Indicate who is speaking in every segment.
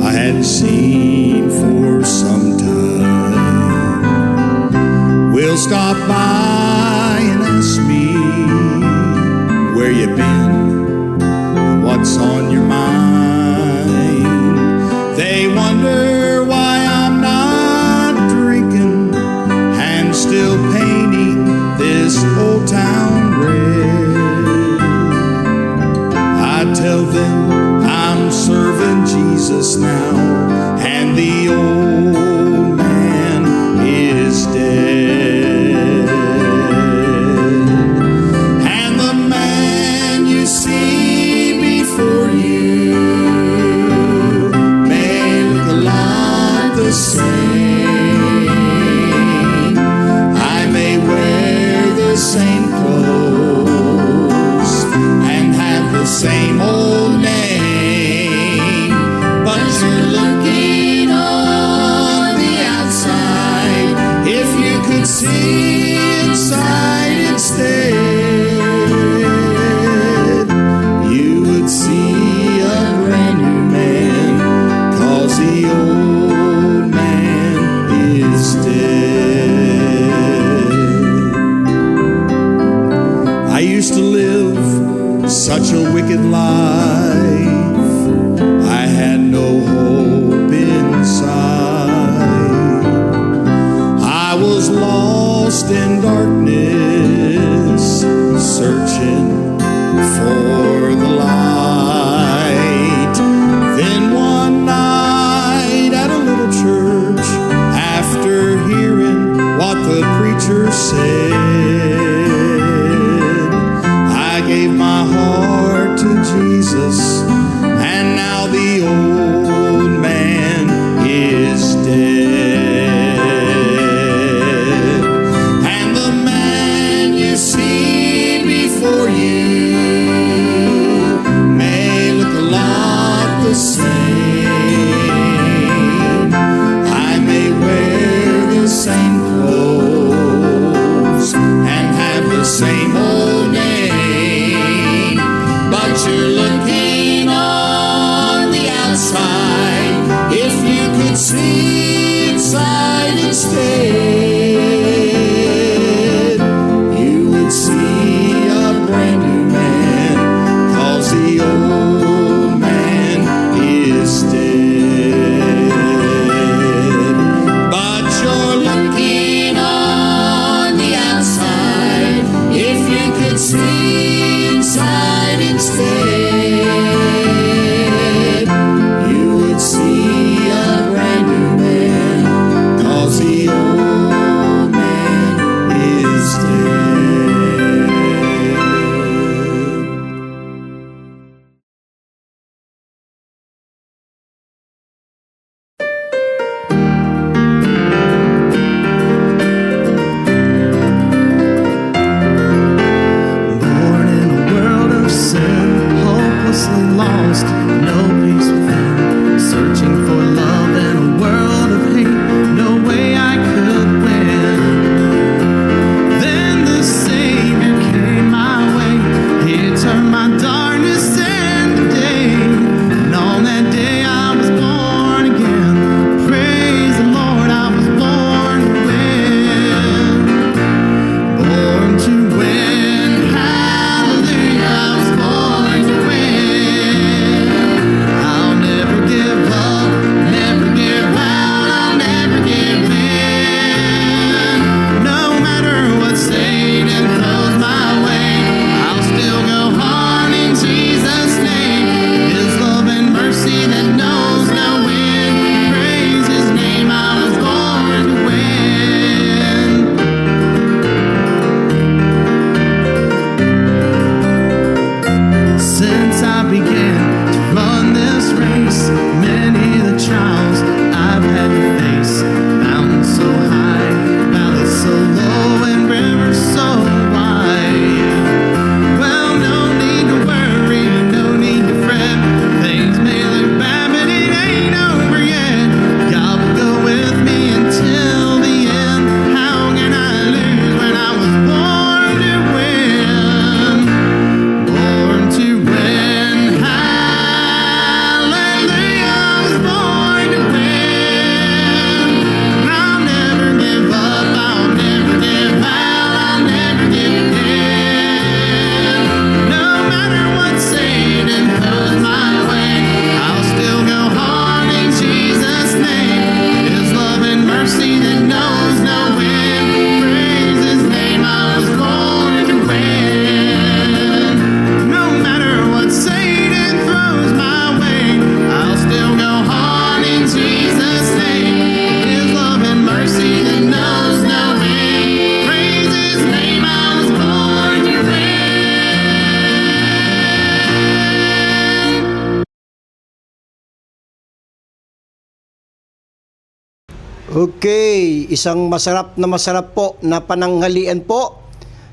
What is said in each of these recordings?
Speaker 1: I hadn't seen for some time will stop by and ask me where you've been, what's on your mind. They wonder why I'm not drinking and still painting this old town red. I tell them I'm serving Jesus now, and the old man is dead. And the man you see before you may look a lot the same. I may wear the same clothes and have the same old name, but you're looking on the outside. If you could see inside instead, you would see a brand new man, 'cause the old man is dead. I used to live such a wicked life, I had no hope inside. I was lost in darkness, searching for the light. Then one night at a little church, after hearing what the preacher said, I gave my heart to Jesus, and now the old man is dead. And the man you see before you may look a lot the same. I may wear the same clothes and have the same old name, but you're looking on the outside. If you could see inside instead, you would see a brand new man, 'cause the old man is dead. But you're looking on the outside. If you could see inside instead, you would see a brand new man, 'cause the old man is dead. Born in a world of sin, hopelessly lost, no peace within, searching for love in a world of hate, no way I could win. Then the Savior came my way, He turned my darkness into day, and on that day I was born again. Praise the Lord, I was born to win. Born to win, hallelujah, I was born to win. I'll never give up, never give out, I'll never give in. No matter what Satan throws my way, I'll still go on in Jesus' name. His love and mercy that knows no end. Praise His name, I was born to win. Since I began to run this race, many the trials I've had to face. Mountains so high, valleys so low, and rivers so wide. Well, no need to worry, no need to fret. Things may look bad, but it ain't over yet. God will go with me until the end. How can I lose when I was born to win? Born to win,
Speaker 2: Okay, isang masarap po na pananghalian po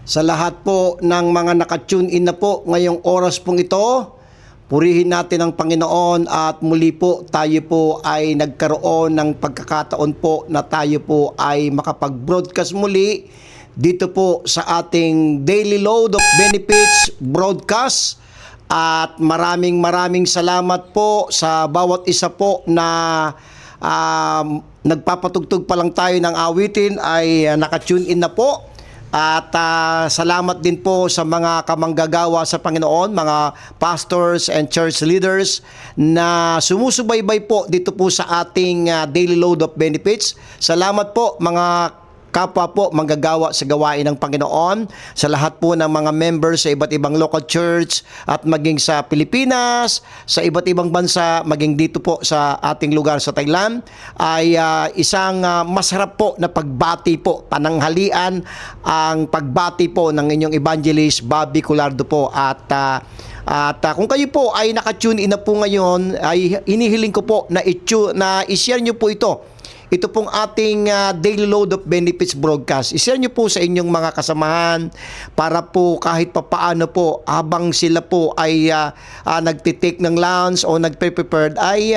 Speaker 2: sa lahat po ng mga nakatune in na po ngayong oras pong ito. Purihin natin ang Panginoon at muli po tayo po ay nagkaroon ng pagkakataon po na tayo po ay makapag-broadcast muli dito po sa ating Daily Load of Benefits broadcast. At maraming salamat po sa bawat isa po na nagpapatugtog pa lang tayo ng awitin ay nakatune in na po. At salamat din po sa mga kamanggagawa sa Panginoon, mga pastors and church leaders na sumusubaybay po dito po sa ating Daily Load of Benefits. Salamat po mga kapwa po manggagawa sa gawain ng Panginoon, sa lahat po ng mga members sa iba't ibang local church at maging sa Pilipinas, sa iba't ibang bansa, maging dito po sa ating lugar sa Thailand, ay isang masarap po na pagbati po, pananghalian ang pagbati po ng inyong evangelist Bobby Colardo po. At kung kayo po ay nakatune in na po ngayon, ay inihiling ko po na i-share nyo po ito. Ito pong ating Daily Load of Benefits broadcast. I-share nyo po sa inyong mga kasamahan para po kahit papaano po habang sila po ay nagtitake ng lunch o nagpe-prepared ay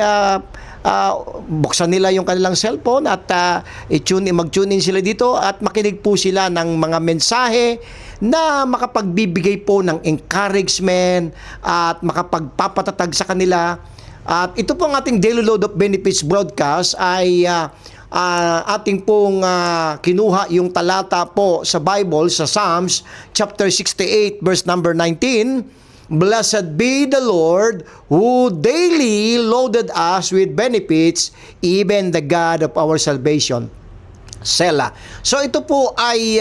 Speaker 2: buksan nila yung kanilang cellphone at mag-tune in sila dito at makinig po sila ng mga mensahe na makapagbibigay po ng encouragement at makapagpapatatag sa kanila. At ito pong ating Daily Load of Benefits broadcast ay ating pong kinuha yung talata po sa Bible sa Psalms chapter 68 verse number 19. Blessed be the Lord who daily loaded us with benefits, even the God of our salvation. Selah. So ito po ay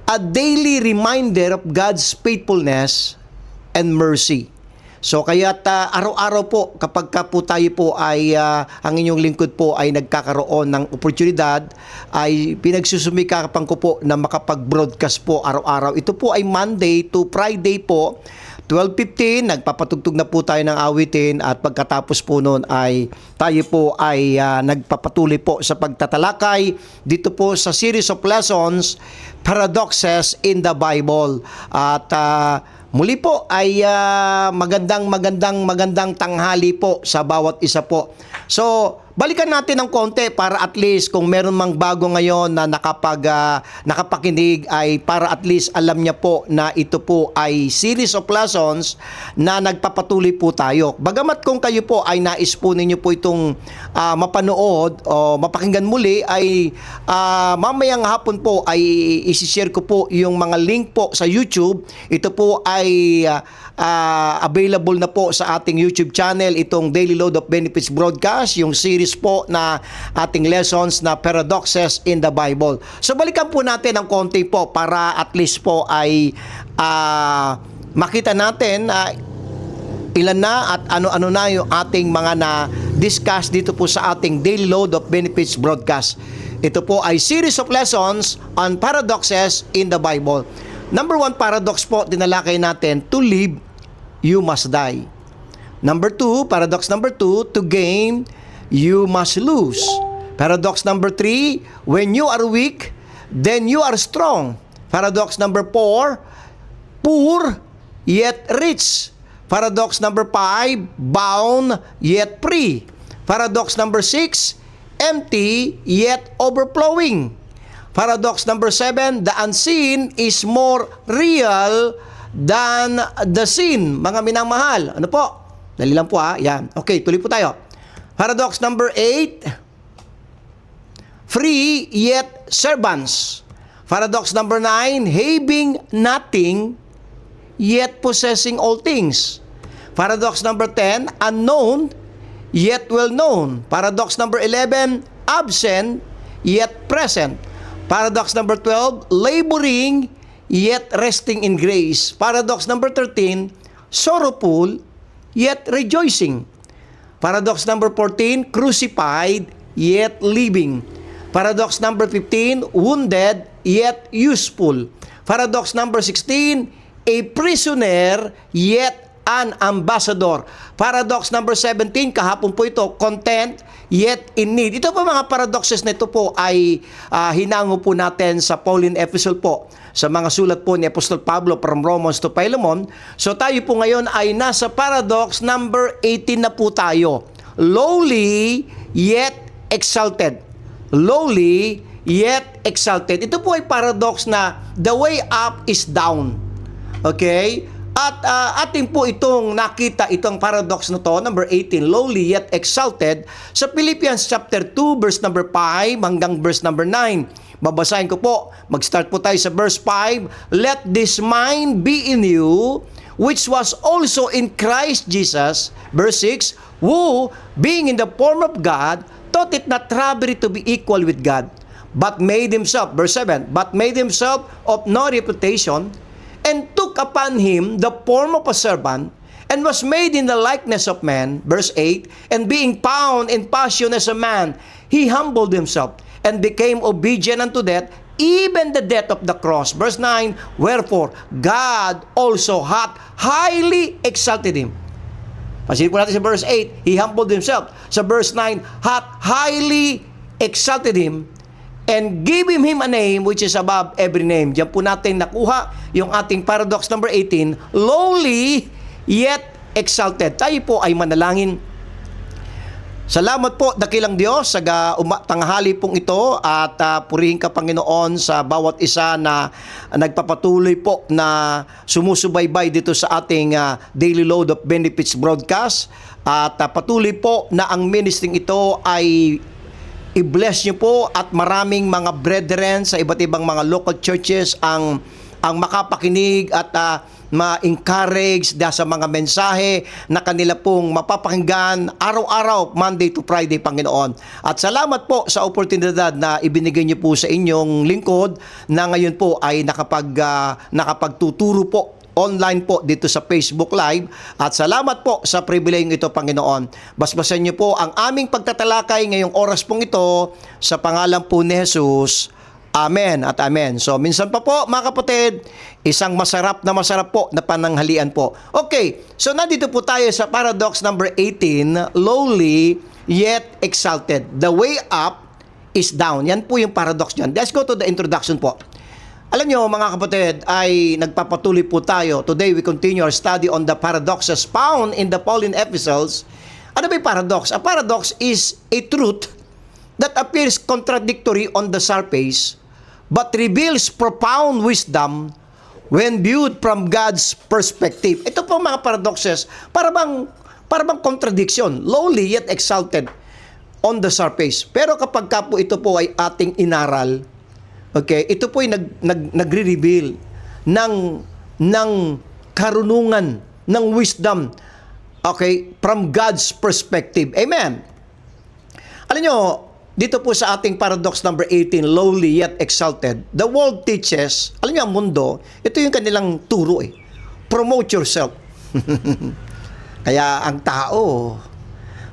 Speaker 2: a daily reminder of God's faithfulness and mercy. So kaya't araw-araw po kapag po tayo po ay ang inyong lingkod po ay nagkakaroon ng oportunidad, ay pinagsusumikapan ko po na makapag-broadcast po araw-araw. Ito po ay Monday to Friday po, 12:15, nagpapatugtog na po tayo ng awitin at pagkatapos po noon ay tayo po ay nagpapatuloy po sa pagtatalakay dito po sa series of lessons, Paradoxes in the Bible. At muli po ay magandang tanghali po sa bawat isa po. So, balikan natin ng konti para at least kung meron mang bago ngayon na nakapakinig ay para at least alam niya po na ito po ay series of lessons na nagpapatuloy po tayo. Bagamat kung kayo po ay nais po ninyo po itong mapanood o mapakinggan muli ay mamayang hapon po ay isi-share ko po yung mga link po sa YouTube. Ito po ay available na po sa ating YouTube channel, itong Daily Load of Benefits broadcast, yung series po na ating lessons na Paradoxes in the Bible. So balikan po natin ng konti po para at least po ay makita natin ilan na at ano-ano na yung ating mga na-discuss dito po sa ating Daily Load of Benefits broadcast. Ito po ay series of lessons on paradoxes in the Bible. Number 1 paradox po, dinalakay natin, to live, you must die. Number 2, paradox number 2, to gain, you must lose. Paradox number 3, when you are weak, then you are strong. Paradox number 4, poor, yet rich. Paradox number 5, bound, yet free. Paradox number 6, empty, yet overflowing. Paradox number 7, the unseen is more real than the seen. Mga minamahal. Ano po? Dali lang po Yan. Okay, tuloy po tayo. Paradox number 8, free yet servants. Paradox number 9, having nothing yet possessing all things. Paradox number 10, unknown yet well known. Paradox number 11, absent yet present. Paradox number 12, laboring yet resting in grace. Paradox number 13, sorrowful yet rejoicing. Paradox number 14, crucified yet living. Paradox number 15, wounded yet useful. Paradox number 16, a prisoner yet an ambassador. Paradox number 17, kahapon po ito, content yet in need. Ito po mga paradoxes na ito po ay hinango po natin sa Pauline epistle po, sa mga sulat po ni Apostol Pablo from Romans to Philemon. So tayo po ngayon ay nasa paradox number 18 na po tayo. Lowly yet exalted. Lowly yet exalted. Ito po ay paradox na the way up is down. Okay? At ating po itong nakita, itong paradox na to, number 18, lowly yet exalted, sa Philippians chapter 2, verse number 5 hanggang verse number 9. Babasahin ko po. Mag-start po tayo sa verse 5. Let this mind be in you, which was also in Christ Jesus. Verse 6, who, being in the form of God, thought it not robbery to be equal with God, but made himself, verse 7, but made himself of no reputation, and took upon him the form of a servant, and was made in the likeness of man. Verse 8, and being found in passion as a man, he humbled himself, and became obedient unto death, even the death of the cross. Verse 9, wherefore God also hath highly exalted him. Pasin po natin sa verse 8, he humbled himself. Sa verse 9, hath highly exalted him, and give him a name which is above every name. Diyan po natin nakuha yung ating paradox number 18, lowly yet exalted. Tayo po ay manalangin. Salamat po, dakilang Diyos, sa tanghali pong ito, at purihin ka, Panginoon, sa bawat isa na nagpapatuloy po na sumusubaybay dito sa ating Daily Load of Benefits broadcast. At patuloy po na ang ministering ito ay i-bless niyo po, at maraming mga brethren sa iba't ibang mga local churches ang makapakinig at ma-encourage sa mga mensahe na kanila pong mapapakinggan araw-araw, Monday to Friday, Panginoon. At salamat po sa oportunidad na ibinigay niyo po sa inyong lingkod na ngayon po ay nakapagtuturo po online po dito sa Facebook Live, at salamat po sa pribilehiyong ito, Panginoon. Basbasan niyo po ang aming pagtatalakay ngayong oras pong ito sa pangalan po ni Jesus. Amen at amen. So minsan pa po mga kapatid, isang masarap po na pananghalian po. Okay, so nandito po tayo sa paradox number 18, lowly yet exalted. The way up is down. Yan po yung paradox niyan. Let's go to the introduction po. Alam nyo mga kapatid, ay nagpapatuloy po tayo. Today we continue our study on the paradoxes found in the Pauline epistles. Ano ba yung paradox? A paradox is a truth that appears contradictory on the surface but reveals profound wisdom when viewed from God's perspective. Ito po mga paradoxes, para bang contradiction, lowly yet exalted on the surface. Pero kapag ka po ito po ay ating inaral, okay, ito po ay nagre-reveal ng karunungan, ng wisdom, okay, from God's perspective. Amen. Alam nyo, dito po sa ating paradox number 18, lowly yet exalted, the world teaches, alam nyo, ang mundo, ito yung kanilang turo eh. Promote yourself. Kaya ang tao,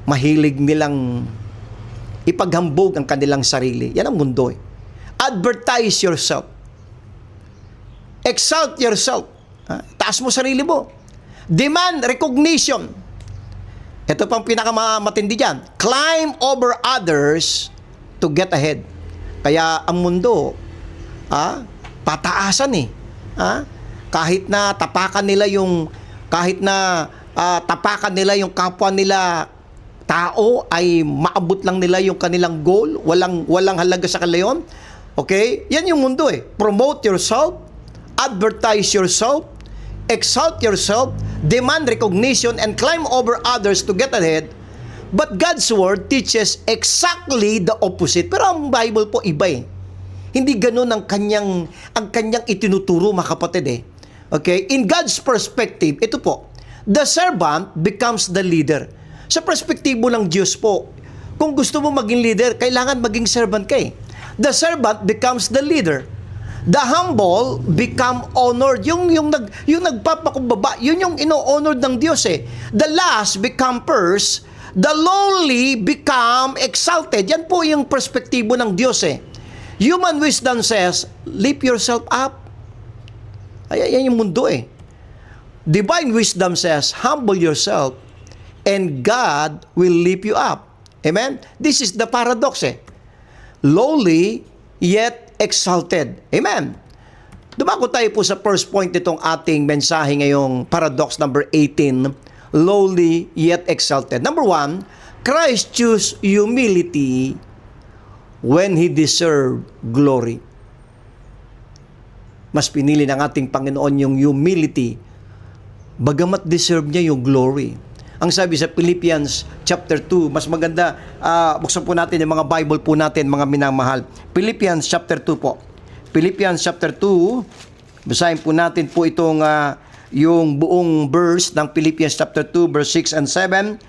Speaker 2: mahilig nilang ipaghambog ang kanilang sarili. Yan ang mundo eh. Advertise yourself. Exalt yourself. Taas mo sarili mo. Demand recognition. Ito pang pinakamatindi dyan. Climb over others to get ahead. Kaya ang mundo, pataasan eh. Kahit na tapakan nila yung kapwa nila tao, ay maabot lang nila yung kanilang goal. Walang halaga sa kanila yun. Okay? Yan yung mundo eh. Promote yourself, advertise yourself, exalt yourself, demand recognition, and climb over others to get ahead. But God's Word teaches exactly the opposite. Pero ang Bible po iba eh. Hindi ganun ang kanyang itinuturo, mga kapatid eh. Okay? In God's perspective, ito po, the servant becomes the leader. Sa perspektibo ng Diyos po, kung gusto mo maging leader, kailangan maging servant ka eh. The servant becomes the leader. The humble become honored. Yung nagpapakumbaba, yun yung ino-honored ng Diyos eh. The last become first. The lowly become exalted. Yan po yung perspektibo ng Diyos eh. Human wisdom says, lift yourself up. Ay, yan yung mundo eh. Divine wisdom says, humble yourself and God will lift you up. Amen? This is the paradox lowly yet exalted. Amen? Dumako tayo po sa first point nitong ating mensahe ngayong paradox number 18, lowly yet exalted. Number 1, Christ chose humility when He deserved glory. Mas pinili ng ating Panginoon yung humility, bagamat deserve niya yung glory. Ang sabi sa Philippians chapter 2, mas maganda, buksan po natin yung mga Bible po natin, mga minamahal. Philippians chapter 2 po. Philippians chapter 2, basahin po natin po itong yung buong verse ng Philippians chapter 2, verse 6 and 7.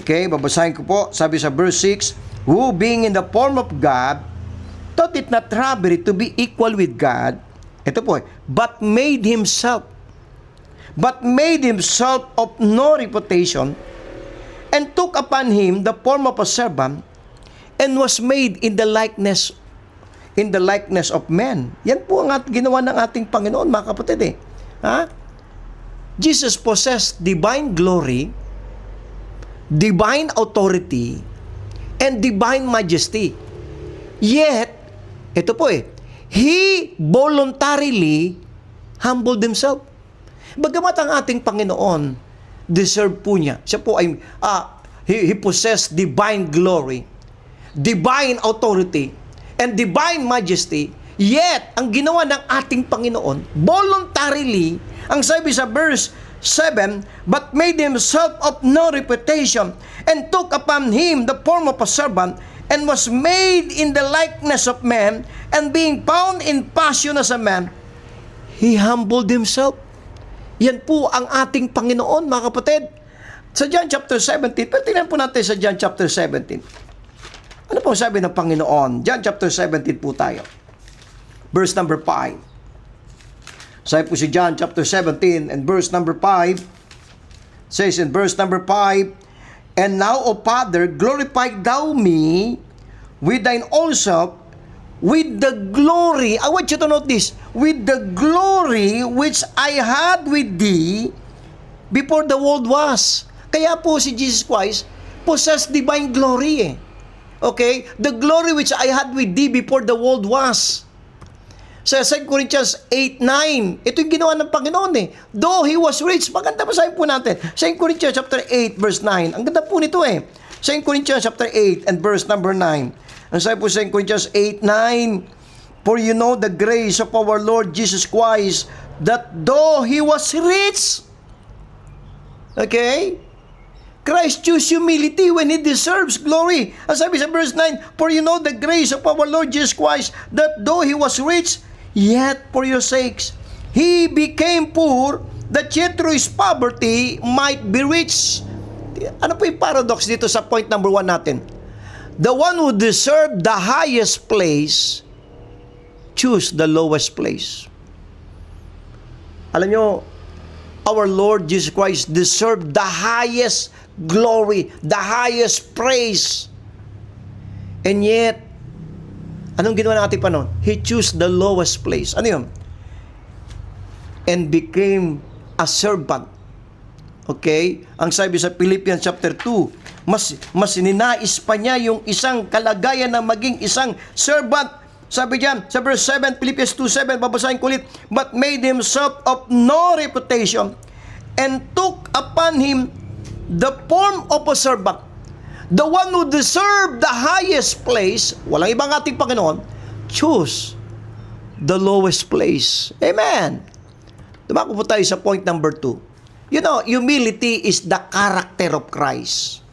Speaker 2: Okay, babasahin ko po. Sabi sa verse 6, who being in the form of God, thought it not robbery to be equal with God. Ito po, but made himself of no reputation, and took upon him the form of a servant, and was made in the likeness of men. Yan po ang ginawa ng ating Panginoon, mga kapatid Jesus possessed divine glory, divine authority, and divine majesty. Yet, ito po He voluntarily humbled himself. Bagamat ang ating Panginoon, deserve po niya. Siya po ay, he possessed divine glory, divine authority, and divine majesty. Yet, ang ginawa ng ating Panginoon, voluntarily, ang sabi sa verse 7, but made himself of no reputation, and took upon him the form of a servant, and was made in the likeness of man, and being found in passion as a man, he humbled himself. Yan po ang ating Panginoon, mga kapatid. Sa John chapter 17, pero tingnan po natin sa John chapter 17. Ano po sabi ng Panginoon? John chapter 17 po tayo. Verse number 5. Sabi po si John chapter 17 and verse number 5. Says in verse number 5, and now, O Father, glorify thou me with thine own self, with the glory, I want you to note this, with the glory which I had with thee before the world was. Kaya po si Jesus Christ possessed divine glory Okay? The glory which I had with thee before the world was. Sa 2 Corinthians 8:9, ito yung ginawa ng Panginoon Though He was rich, maganda pa sabi po natin. 2 Corinthians chapter 8 verse 9. Ang ganda po nito 2 Corinthians chapter 8 and verse number 9. Ang sabi po 2 Corinthians 8:9, for you know the grace of our Lord Jesus Christ, that though He was rich, okay, Christ chose humility when He deserves glory. Ang sabi sa verse 9, for you know the grace of our Lord Jesus Christ, that though He was rich, yet for your sakes He became poor, that yet through His poverty might be rich. Ano po yung paradox dito sa point number 1 natin? The one who deserved the highest place choose the lowest place. Alam nyo, our Lord Jesus Christ deserved the highest glory, the highest praise. And yet, anong ginawa ng ating Panginoon? He chose the lowest place. Ano yun? And became a servant. Okay? Ang sabi sa Philippians chapter 2, mas ninais pa niya yung isang kalagayan na maging isang servant. Sabi diyan, sa verse 7, Philippians 2:7, babasahin ko ulit, but made himself of no reputation, and took upon him the form of a servant. The one who deserved the highest place, walang ibang ating Panginoon, choose the lowest place. Amen. Dumako po tayo sa point number 2. You know, humility is the character of Christ.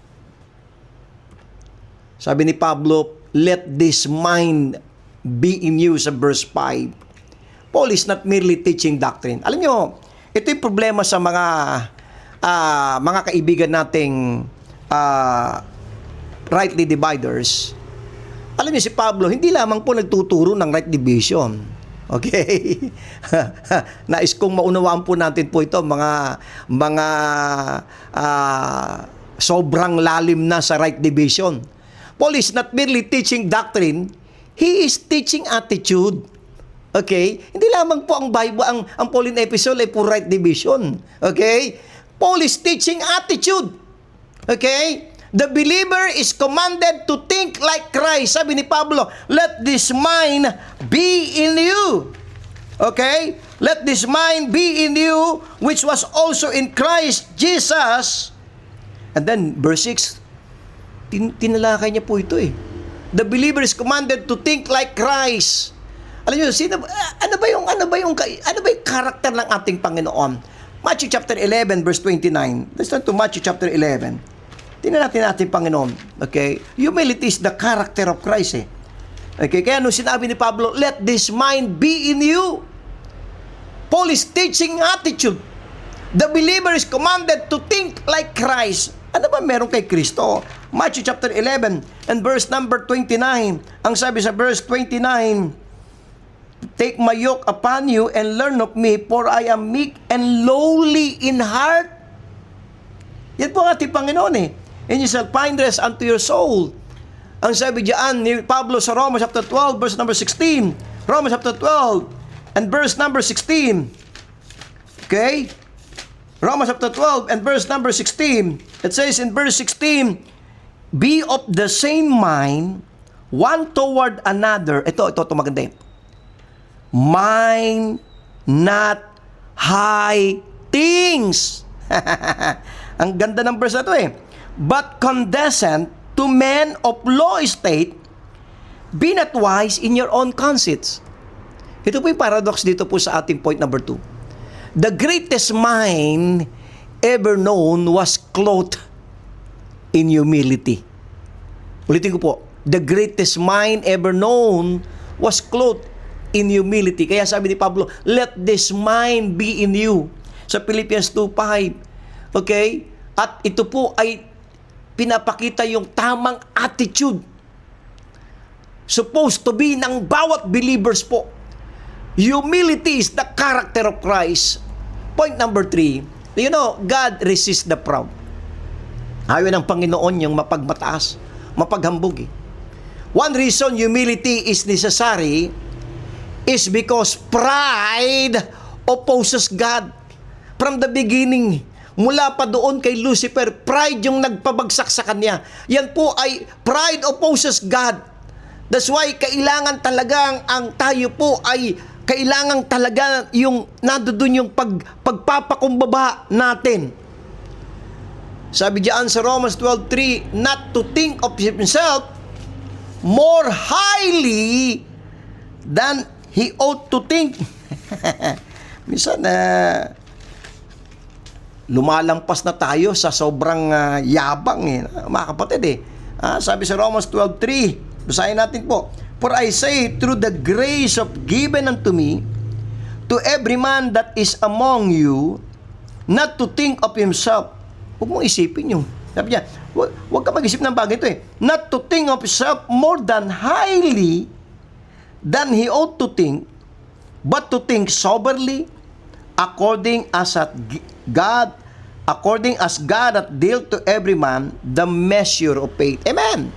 Speaker 2: Sabi ni Pablo, let this mind be in you sa verse 5. Paul is not merely teaching doctrine. Alam nyo, ito yung problema sa mga kaibigan nating rightly dividers. Alam niyo si Pablo, hindi lamang po nagtuturo ng right division. Okay? Nais kong maunawaan po natin po ito, mga sobrang lalim na sa right division. Paul is not merely teaching doctrine, he is teaching attitude. Okay? Hindi lamang po ang Bible, ang Pauline epistle ay pure right division. Okay? Paul is teaching attitude. Okay? The believer is commanded to think like Christ. Sabi ni Pablo, let this mind be in you. Okay? Let this mind be in you, which was also in Christ Jesus. And then, verse 6, tinalakay niya po ito eh. The believer is commanded to think like Christ. Alam niyo, ano ba yung karakter ng ating Panginoon? Matthew chapter 11, verse 29. Let's turn to Matthew chapter 11. Tingnan natin ating Panginoon. Okay? Humility is the character of Christ eh. Okay? Kaya nung sinabi ni Pablo, let this mind be in you. Paul is teaching attitude. The believer is commanded to think like Christ. Ano ba meron kay Kristo? Matthew chapter 11 and verse number 29. Ang sabi sa verse 29, take my yoke upon you and learn of me, for I am meek and lowly in heart. Yan po ang ating Panginoon eh. And you shall find rest unto your soul. Ang sabi diyan ni Pablo sa Romans chapter 12 verse number 16. Romans chapter 12 and verse number 16. Okay? Romans chapter 12 and verse number 16. It says in verse 16, be of the same mind, one toward another. Ito maganda yun. Mind not high things. Ang ganda ng verse na ito eh. But condescend to men of low estate, be not wise in your own conceits. Ito po yung paradox dito po sa ating point number 2. The greatest mind ever known was clothed in humility. Ulitin ko po. The greatest mind ever known was clothed in humility. Kaya sabi ni Pablo, let this mind be in you. Sa Philippians 2:5. Okay? At ito po ay pinapakita yung tamang attitude. Supposed to be ng bawat believers po. Humility is the character of Christ. Point number 3. You know, God resists the proud. Ayaw ng Panginoon yung mapagmataas, mapaghambog eh. One reason humility is necessary is because pride opposes God. From the beginning, mula pa doon kay Lucifer, pride yung nagpabagsak sa kanya. Yan po ay pride opposes God. That's why kailangan talagang ang tayo po ay kailangan talaga yung nandoon yung pagpapakumbaba natin. Sabi diyan sa Romans 12:3, not to think of himself more highly than he ought to think. Minsan lumalampas na tayo sa sobrang yabang eh, mga kapatid eh. Sabi sa Romans 12:3, basahin natin po. For I say, through the grace of given unto me, to every man that is among you, not to think of himself. Huwag mong isipin yung. Sabi niya, huwag ka mag-isip ng bagay ito eh. Not to think of himself more than highly than he ought to think, but to think soberly, according as God hath dealt to every man the measure of faith. Amen.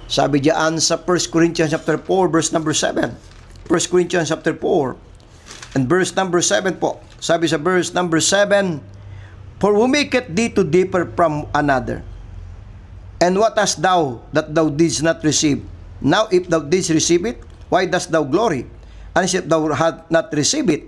Speaker 2: Sabi diyan sa 1 Corinthians chapter 4 verse number 7. 1 Corinthians chapter 4 and verse number 7 po. Sabi sa verse number 7, for who maketh thee to differ from another? And what hast thou that thou didst not receive? Now if thou didst receive it, why dost thou glory? And if thou had not received it,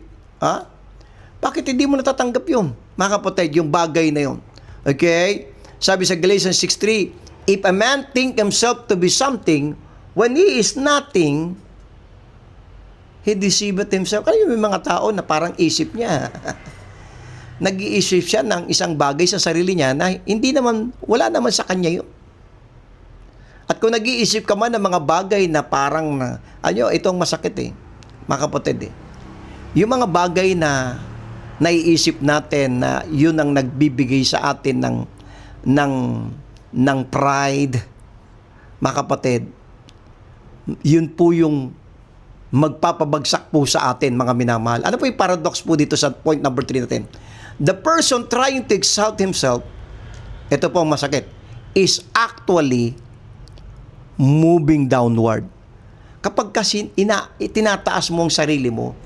Speaker 2: bakit hindi mo natatanggap yun? Mga kapatid, yung bagay na yun. Okay? Sabi sa Galatians 6:3, if a man think himself to be something, when he is nothing, he deceiveth himself. Kaya may mga tao na parang isip niya. Nag-iisip siya ng isang bagay sa sarili niya na hindi naman, wala naman sa kanya yun. At kung nag-iisip ka man ng mga bagay na parang, itong masakit eh, mga kapatid eh. Yung mga bagay na naiisip natin na yun ang nagbibigay sa atin ng pride, mga kapatid, yun po yung magpapabagsak po sa atin, mga minamahal. Ano po yung paradox po dito sa point number 3 natin? The person trying to exalt himself, ito po ang masakit, is actually moving downward. kapag kasi itinataas mo ang sarili mo,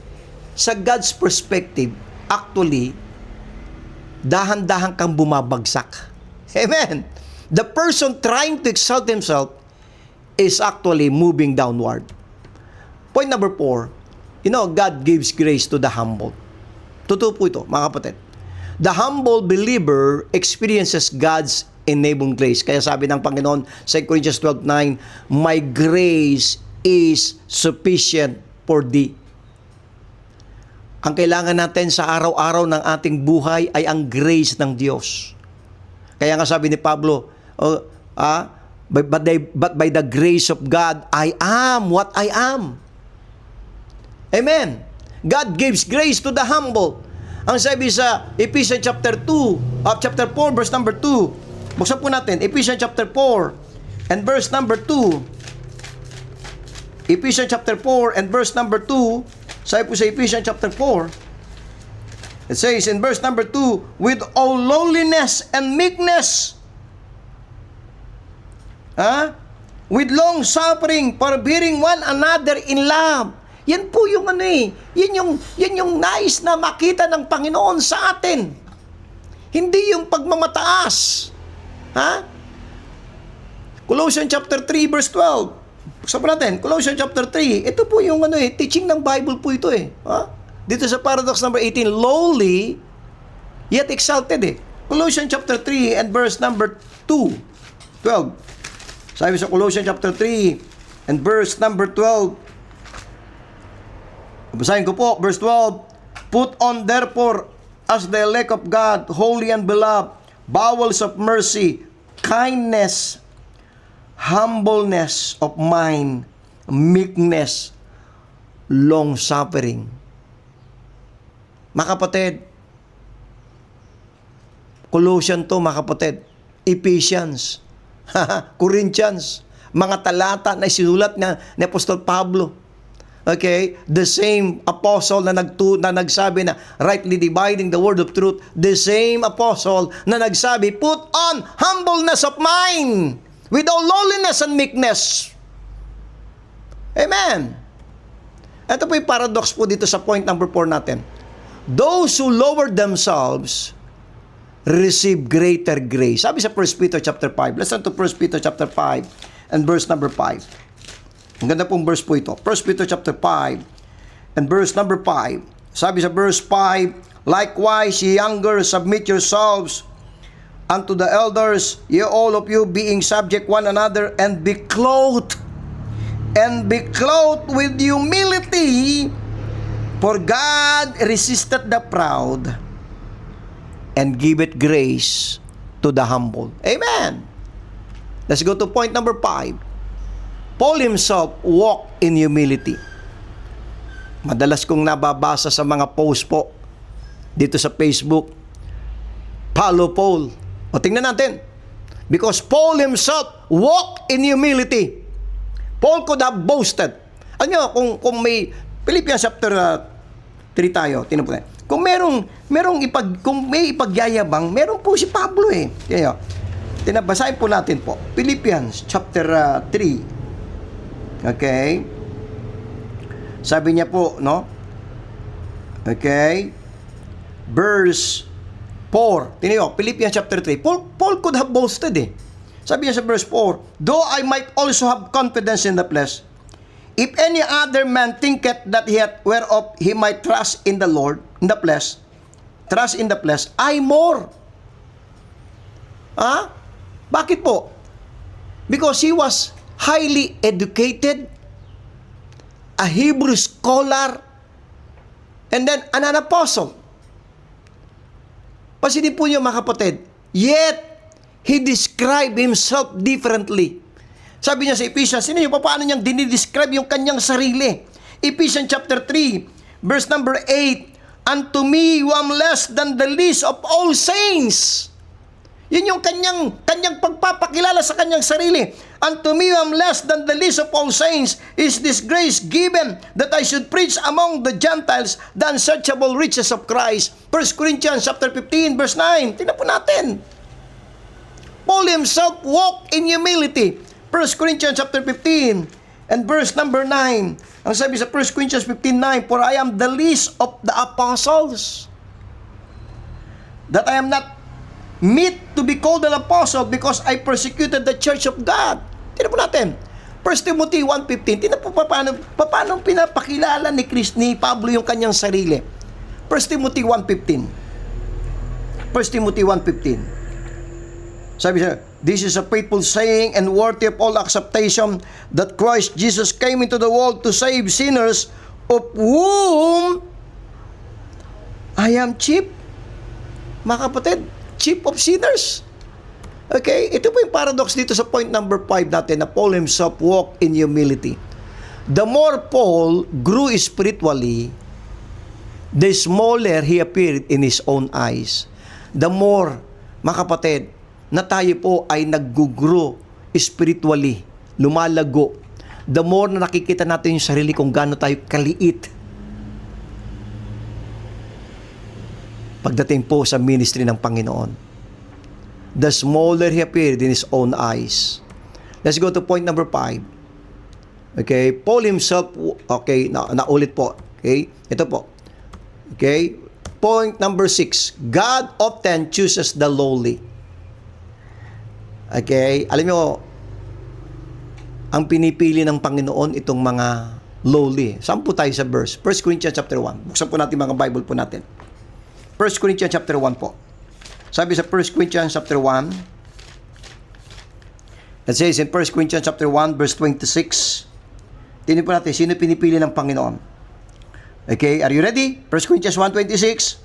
Speaker 2: sa God's perspective, actually, dahan-dahan kang bumabagsak. Amen. The person trying to exalt himself is actually moving downward. Point number 4, God gives grace to the humble. Totoo po ito, mga kapatid. The humble believer experiences God's enabling grace. Kaya sabi ng Panginoon sa 2 Corinthians 12:9, "My grace is sufficient for thee." Ang kailangan natin sa araw-araw ng ating buhay ay ang grace ng Diyos. Kaya nga sabi ni Pablo, but by the grace of God, I am what I am. Amen. God gives grace to the humble. Ang sabi sa Ephesians chapter 4, verse number 2. Buksan po natin, Ephesians chapter 4 and verse number 2. Ephesians chapter 4 and verse number 2. Sabi po sa Ephesians chapter 4, it says in verse number 2, with all lowliness and meekness, with long suffering, forbearing one another in love. Yan po yung yan yung nais na makita ng Panginoon sa atin. Hindi yung pagmamataas. Colossians chapter 3 verse 12. Buksan natin, Colossians chapter 3. Ito po yung teaching ng Bible po ito . Dito sa paradox number 18, lowly yet exalted . Colossians chapter 3 and verse number 12. Sabi sa Colossians chapter 3 and verse number 12. Basahin ko po, verse 12. Put on therefore as the elect of God, holy and beloved, bowels of mercy, kindness, humbleness of mind, meekness, long-suffering. Mga kapatid, Colossians to, mga kapatid, Ephesians, Corinthians, mga talata na isinulat ni Apostol Pablo. Okay, the same apostle na nagsabi na rightly dividing the word of truth, the same apostle na nagsabi, put on humbleness of mind with all lowliness and meekness. Amen. Ito po yung paradox po dito sa point number 4 natin. Those who lower themselves receive greater grace. Sabi sa 1 Peter chapter 5. Listen to 1 Peter chapter 5 and verse number 5. Ang ganda pong verse po ito. 1 Peter chapter 5 and verse number 5. Sabi sa verse 5, likewise, ye younger, submit yourselves unto the elders, ye all of you being subject one another, and be clothed with humility, for God resisteth the proud and giveth grace to the humble. Amen. Let's go to point number 5. Paul himself walked in humility. Madalas kong nababasa sa mga post po dito sa Facebook, follow Paul. O tingnan natin. Because Paul himself walked in humility. Paul could have boasted. Ano nyo, kung may Philippians chapter 3 tayo, tingnan po tayo. Kung kung may ipagyayabang, meron po si Pablo . Kaya, tinabasahin po natin po. Philippians chapter 3. Okay? Sabi niya po, no? Okay? Verse 4. Tiniyo, Philippians chapter 3. Paul could have boasted . Sabi niya sa verse 4, though I might also have confidence in the flesh, if any other man thinketh that he hath whereof he might trust in the Lord, in the flesh, trust in the flesh, I more. Bakit po? Because he was highly educated, a Hebrew scholar, and then an apostle. Pansinin po niyo, mga kapatid, yet he described himself differently. Sabi niya sa Ephesians, sino niyo, paano niyang dinidescribe yung kanyang sarili? Ephesians chapter 3, verse number 8, unto me who am less than the least of all saints. Yun yung kanyang pagpapakilala sa kanyang sarili. Unto me who am less than the least of all saints is this grace given that I should preach among the Gentiles the unsearchable riches of Christ. 1 Corinthians chapter 15 verse 9. Tingnan po natin. Paul himself walked in humility. 1 Corinthians chapter 15 And verse number 9, ang sabi sa 1 Corinthians 15:9, for I am the least of the apostles, that I am not meet to be called an apostle because I persecuted the church of God. Tingnan po natin. 1 Timothy 1:15. Tingnan po paano pinapakilala ni Pablo yung kanyang sarili. 1 Timothy 1:15. 1 Timothy 1:15. Sabi siya, this is a faithful saying and worthy of all acceptation that Christ Jesus came into the world to save sinners, of whom I am chief. Mga kapatid, chief of sinners. Okay, ito po yung paradox dito sa point number 5 natin, na Paul himself walked in humility. The more Paul grew spiritually, the smaller he appeared in his own eyes. The more, mga kapatid, na tayo po ay nag-grow spiritually, lumalago, the more na nakikita natin yung sarili kung gaano tayo kaliit pagdating po sa ministry ng Panginoon. The smaller he appeared in his own eyes. Let's go to point number 5. Okay, Paul himself, okay, naulit po. Okay, ito po. Okay, point number 6. God often chooses the lowly. Okay, alam nyo, ang pinipili ng Panginoon itong mga lowly. Saan po tayo sa verse? 1 Corinthians chapter 1. Buksan po natin mga Bible po natin. 1 Corinthians chapter 1 po. Sabi sa 1 Corinthians chapter 1, it says in 1 Corinthians chapter 1 verse 26, tingnan po natin, sino pinipili ng Panginoon? Okay, are you ready? 1 Corinthians 1:26.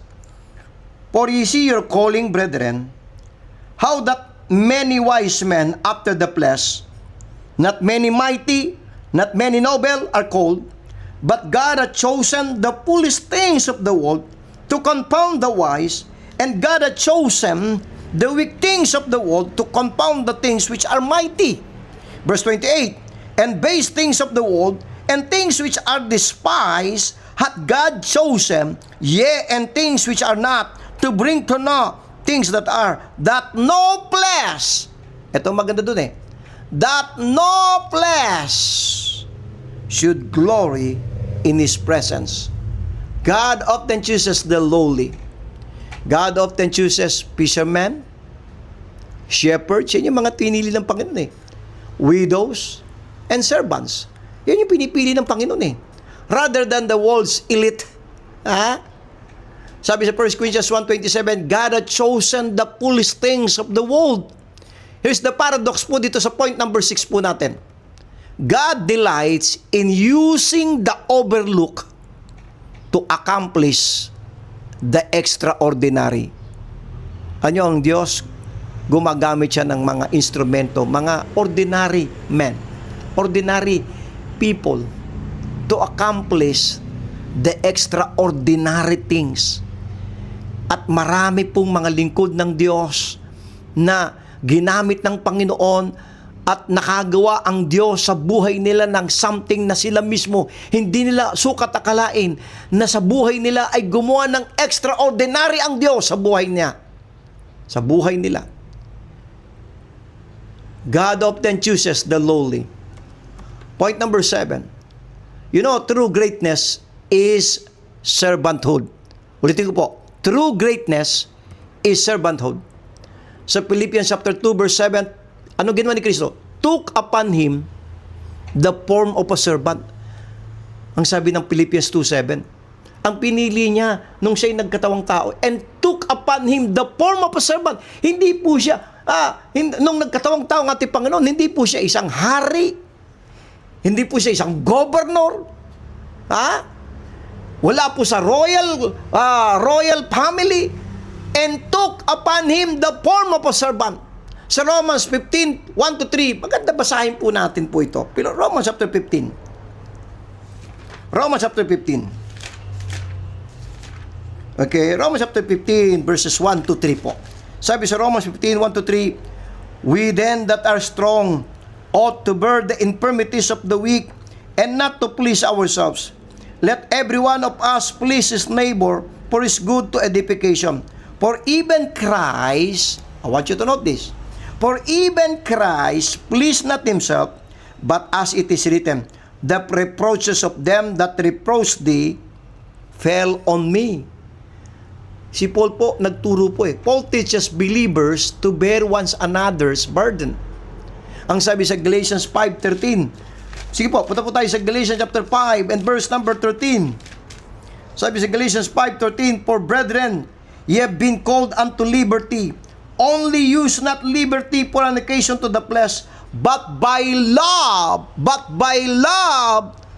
Speaker 2: For ye see your calling, brethren, how that many wise men after the flesh, not many mighty, not many noble are called, but God hath chosen the foolish things of the world to confound the wise, and God hath chosen the weak things of the world to confound the things which are mighty. Verse 28, and base things of the world, and things which are despised, hath God chosen, yea, and things which are not, to bring to naught things that are, that no flesh, ito maganda dun that no flesh should glory in His presence. God often chooses the lowly. God often chooses fishermen, shepherds, yan yung mga pinili ng Panginoon widows, and servants. Yan yung pinipili ng Panginoon rather than the world's elite. Sabi sa 1 Corinthians 1:27, God hath chosen the foolish things of the world. Here's the paradox po dito sa point number 6 po natin. God delights in using the overlook to accomplish the extraordinary. Ano ang Diyos? Gumagamit siya ng mga instrumento, mga ordinary men, ordinary people, to accomplish the extraordinary things. At marami pong mga lingkod ng Diyos na ginamit ng Panginoon at nakagawa ang Diyos sa buhay nila ng something na sila mismo hindi nila sukat akalain, na sa buhay nila ay gumawa ng extraordinary ang Diyos sa buhay niya, sa buhay nila. God often chooses the lowly. Point number 7. You know, true greatness is servanthood. Ulitin ko po. True greatness is servanthood. Sa Philippians chapter 2 verse 7, ano ginawa ni Kristo? Took upon Him the form of a servant. Ang sabi ng Philippians 2:7, ang pinili niya nung siya'y nagkatawang tao, and took upon Him the form of a servant. Hindi po siya, nung nagkatawang tao ng ating Panginoon, hindi po siya isang hari, hindi po siya isang governor, wala po sa royal family, and took upon Him the form of a servant. Sa Romans 15, 1-3, maganda basahin po natin po ito. Pero Romans chapter 15. Romans chapter 15. Okay, Romans chapter 15, verses 1-3 po. Sabi sa Romans 15, 1-3, we then that are strong ought to bear the infirmities of the weak, and not to please ourselves. Let every one of us please his neighbor for his good to edification. For even Christ, I want you to note this, for even Christ pleased not himself, But as it is written, the reproaches of them that reproached thee fell on me. Si Paul po, nagturo po eh. Paul teaches believers to bear one another's burden. Ang sabi sa Galatians 5:13. Sige po, punta po tayo sa Galatians chapter 5 and verse number 13. Sabi sa Galatians 5:13, For brethren, ye have been called unto liberty. Only use not liberty for an occasion to the flesh, but by love,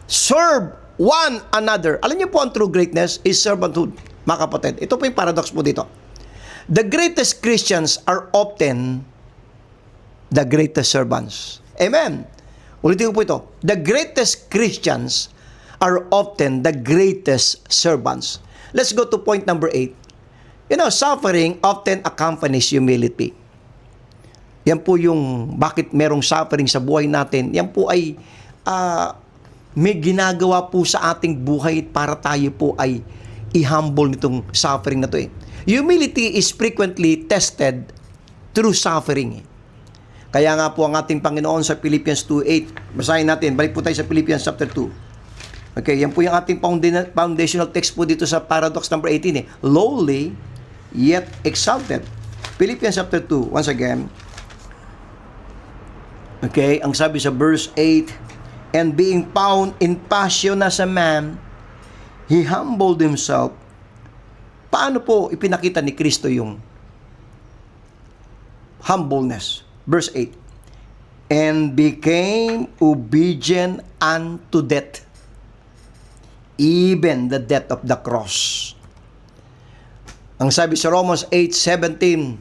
Speaker 2: serve one another. Alam niyo po, ang true greatness is servanthood, mga kapatid. Ito po yung paradox po dito. The greatest Christians are often the greatest servants. Amen. Ulitin ko po ito. The greatest Christians are often the greatest servants. Let's go to point number 8. You know, suffering often accompanies humility. Yan po yung bakit merong suffering sa buhay natin. Yan po ay may ginagawa po sa ating buhay para tayo po ay i-humble nitong suffering na to eh. Humility is frequently tested through suffering. Kaya nga po ang ating Panginoon sa Philippians 2:8. Basahin natin. Balik po tayo sa Philippians chapter 2. Okay, yan po yung ating foundational text po dito sa paradox number 18 eh. Lowly, yet exalted. Philippians chapter 2, once again. Okay, ang sabi sa verse 8, And being found in passion as a man, He humbled Himself. Paano po ipinakita ni Kristo yung humbleness? Verse 8, And became obedient unto death, even the death of the cross. Ang sabi sa Romans 8:17,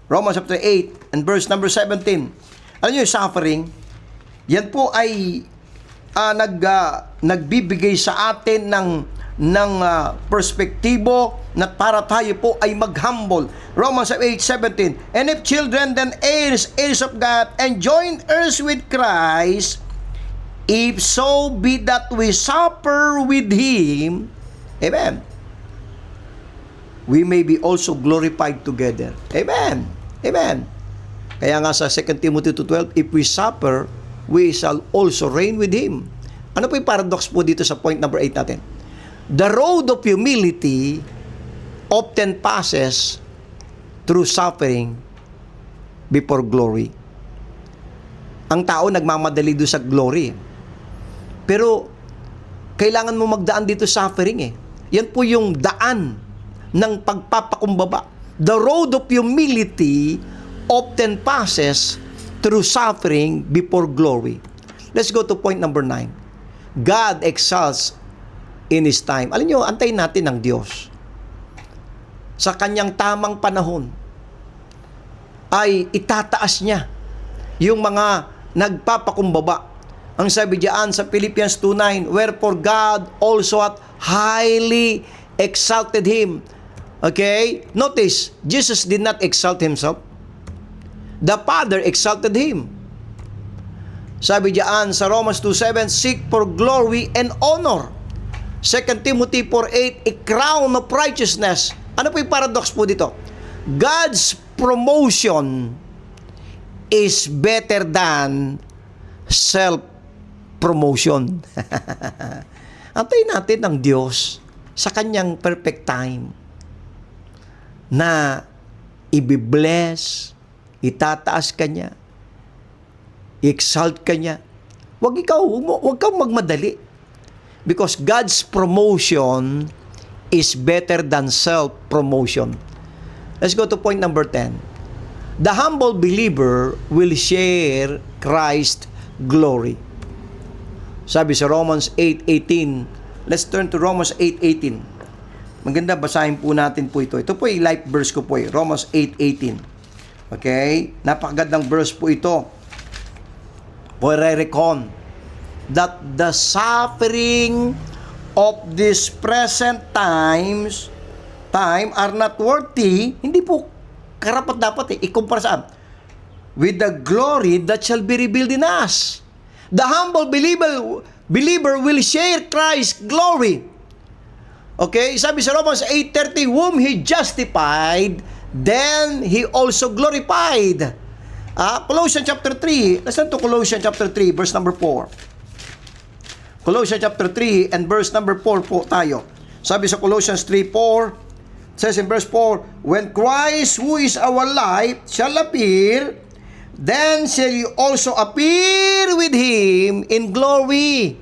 Speaker 2: Romans chapter 8 and verse number 17, alam niyo yung suffering, yan po ay nagbibigay sa atin ng perspektibo na para tayo po ay mag-humble. Romans 8:17, And if children, then heirs of God, and joint heirs with Christ, if so be that we suffer with Him, amen, we may be also glorified together. Amen. Amen. Kaya nga sa 2 Timothy 2:12, if we suffer, we shall also reign with Him. Ano po yung paradox po dito sa point number 8 natin? The road of humility often passes through suffering before glory. Ang tao nagmamadali doon sa glory. Pero kailangan mo magdaan dito suffering eh. Yan po yung daan ng pagpapakumbaba. The road of humility often passes through suffering before glory. Let's go to point number 9. God exalts in His time. Alam nyo, antayin natin ng Diyos. Sa Kanyang tamang panahon, ay itataas niya yung mga nagpapakumbaba. Ang sabi diyan sa Philippians 2:9, Wherefore God also hath highly exalted Him. Okay? Notice, Jesus did not exalt Himself. The Father exalted Him. Sabi diyan sa Romans 2:7, Seek for glory and honor. 2 Timothy 4:8, A crown of righteousness. Ano po yung paradox po dito? God's promotion is better than self-promotion. Antayin natin ang Diyos sa Kanyang perfect time na ibibless, itataas ka niya, i-exalt ka niya. Huwag kang magmadali. Because God's promotion is better than self-promotion. Let's go to point number 10. The humble believer will share Christ's glory. Sabi sa Romans 8:18. Let's turn to Romans 8:18. Maganda, basahin po natin po ito. Ito po yung life verse ko po eh. Romans 8:18. Okay? Napakagandang verse po ito. For I reckon that the suffering of this present time are not worthy, hindi po karapat dapat ikumpara saan? With the glory that shall be revealed in us. The humble believer will share Christ's glory. Okay? Sabi sa Romans 8:30, whom He justified, then He also glorified. Colossians chapter 3. Listen to Colossians chapter 3, verse number 4. Colossians chapter 3 and verse number 4 po tayo. Sabi sa Colossians 3:4, says in verse 4, when Christ, who is our life, shall appear, then shall you also appear with Him in glory.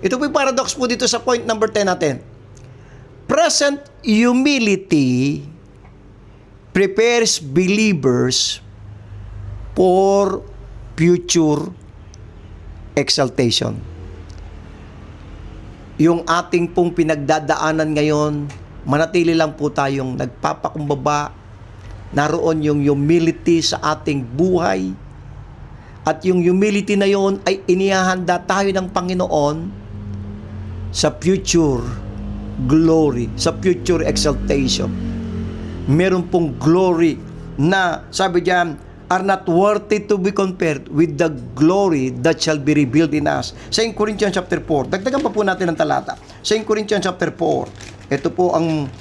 Speaker 2: Ito po yung paradox po dito sa point number 10 natin. Present humility prepares believers for future exaltation. Yung ating pong pinagdadaanan ngayon, manatili lang po tayong nagpapakumbaba. Naroon yung humility sa ating buhay. At yung humility na yon ay inihahanda tayo ng Panginoon sa future glory, sa future exaltation. Meron pong glory na, sabi diyan, are not worthy to be compared with the glory that shall be revealed in us. Sa 2 Corinthians chapter 4, dagdagan pa po natin ang talata. Sa 2 Corinthians chapter 4, ito po ang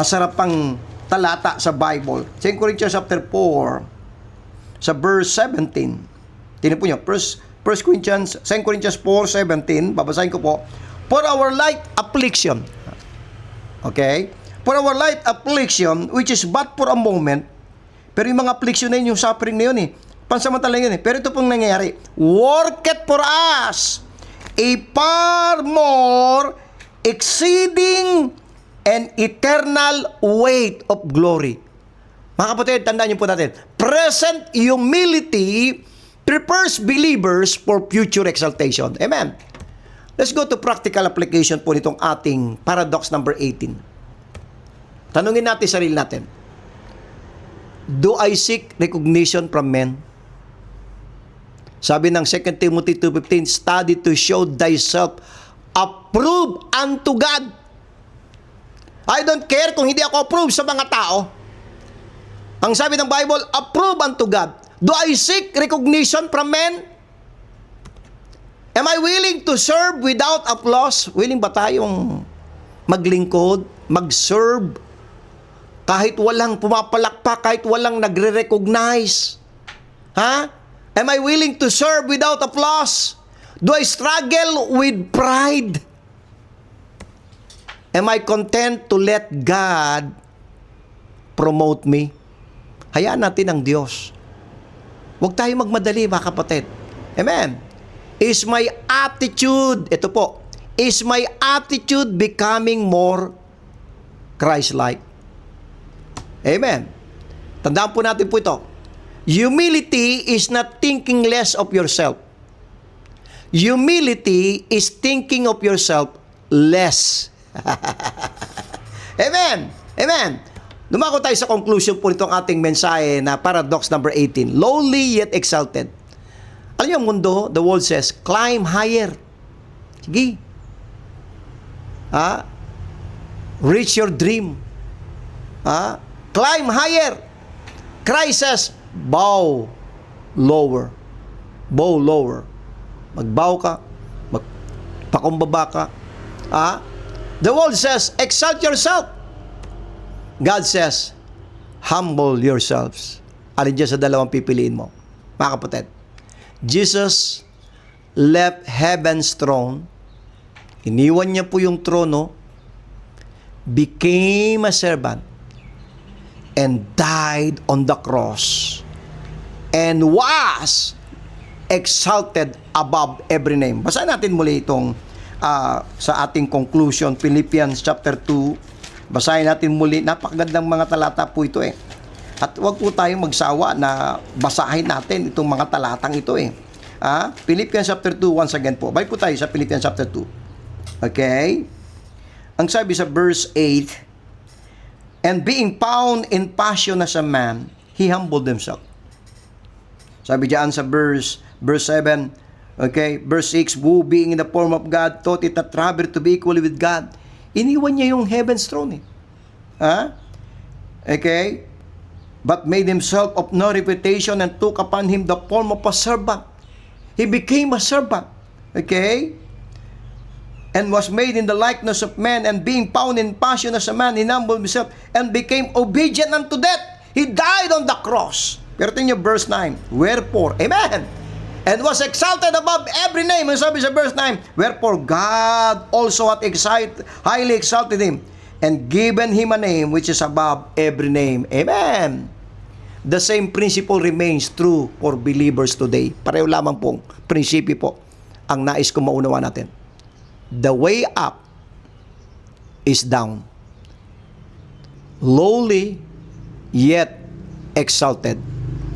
Speaker 2: sarapang talata sa Bible. Sa 2 Corinthians chapter 4, sa verse 17, tinan po nyo, 2 Corinthians 4:17, babasahin ko po, for our light affliction, okay? For our light affliction, which is but for a moment. Pero yung mga affliction na yun, yung suffering na yun pansamantala yun Pero ito pong nangyayari, worketh for us a far more exceeding and eternal weight of glory. Mga kapatid, tandaan niyo po natin, present humility prepares believers for future exaltation. Amen. Let's go to practical application po nitong ating paradox number 18. Tanungin natin sarili natin. Do I seek recognition from men? Sabi ng 2 Timothy 2:15, study to show thyself approved unto God. I don't care kung hindi ako approved sa mga tao. Ang sabi ng Bible, approved unto God. Do I seek recognition from men? Am I willing to serve without applause? Willing ba tayong maglingkod, mag-serve, kahit walang pumapalakpak, kahit walang nagre-recognize? Am I willing to serve without applause? Do I struggle with pride? Am I content to let God promote me? Hayaan natin ang Diyos. Huwag tayo magmadali, mga kapatid. Amen. Is my attitude, ito po, is my attitude becoming more Christ-like? Amen. Tandaan po natin po ito. Humility is not thinking less of yourself. Humility is thinking of yourself less. Amen. Amen. Dumako tayo sa conclusion po nitong ating mensahe na paradox number 18. Lowly yet exalted. Alam niyo ang mundo, the world says, climb higher. Sige. Reach your dream. Climb higher. Christ says, bow lower. Bow lower. Magbow ka. Magpakumbaba ka. The world says, exalt yourself. God says, humble yourselves. Alin dyan sa dalawang pipiliin mo? Mga kapatid, Jesus left heaven's throne. Iniwan niya po yung trono, became a servant, and died on the cross, and was exalted above every name. Basahin natin muli itong sa ating conclusion, Philippians chapter 2. Basahin natin muli. Napakagandang mga talata po ito At huwag po tayong magsawa na basahin natin itong mga talatang ito Philippians chapter 2, once again po. Balik po tayo sa Philippians chapter 2. Okay? Ang sabi sa verse 8, and being found in passion as a man, he humbled himself. Sabi diyan sa verse 7, okay, verse 6, who being in the form of God, thought it a robbery to be equal with God. Iniwan niya yung heaven's throne Okay? But made himself of no reputation and took upon him the form of a servant. He became a servant. Okay? And was made in the likeness of man, and being found in passion as a man, he humbled himself and became obedient unto death. He died on the cross. Pero tingnan nyo, verse 9. Wherefore, amen, and was exalted above every name. Ang sabi sa verse 9, wherefore God also hath highly exalted him, and given him a name which is above every name. Amen. The same principle remains true for believers today. Pareho lamang pong prinsipyo po ang nais kong maunawa natin. The way up is down. Lowly, yet exalted.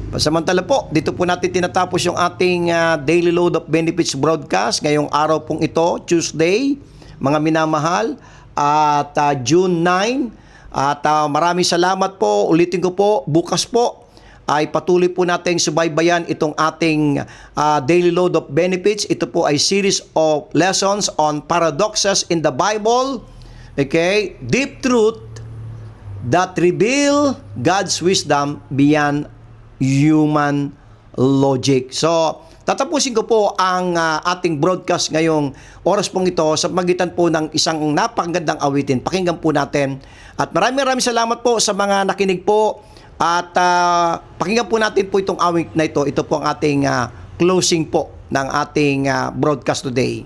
Speaker 2: Pasamantala po, dito po natin tinatapos yung ating Daily Load of Benefits broadcast ngayong araw pong ito, Tuesday, mga minamahal, at June 9. At maraming salamat po. Ulitin ko po, bukas po ay patuloy po nating subaybayan itong ating Daily Load of Benefits. Ito po ay series of lessons on paradoxes in the Bible. Okay? Deep truth that reveal God's wisdom beyond human logic. So, tatapusin ko po ang ating broadcast ngayong oras pong ito sa magitan po ng isang napakagandang awitin. Pakinggan po natin. At maraming salamat po sa mga nakinig po. At pakinggan po natin po itong awit na ito. Ito po ang ating closing po ng ating broadcast today.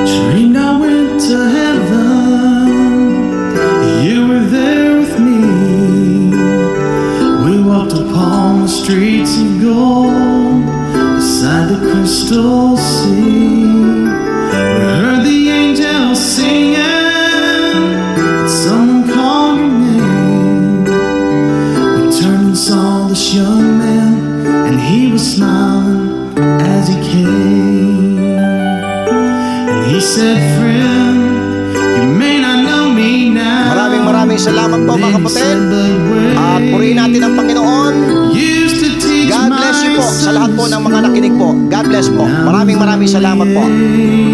Speaker 1: Dreamed I went to heaven, you were there with me. We walked upon the streets of gold, beside the crystal sea. We heard the angels singing, and someone called your name. We turned and saw this young man, and he was smiling as he came. He said, friend, you may not know me now.
Speaker 2: Maraming salamat po mga kapatid. At purihin natin ang Panginoon. God bless you po sa lahat po ng mga nakinig po. God bless po. Maraming salamat po.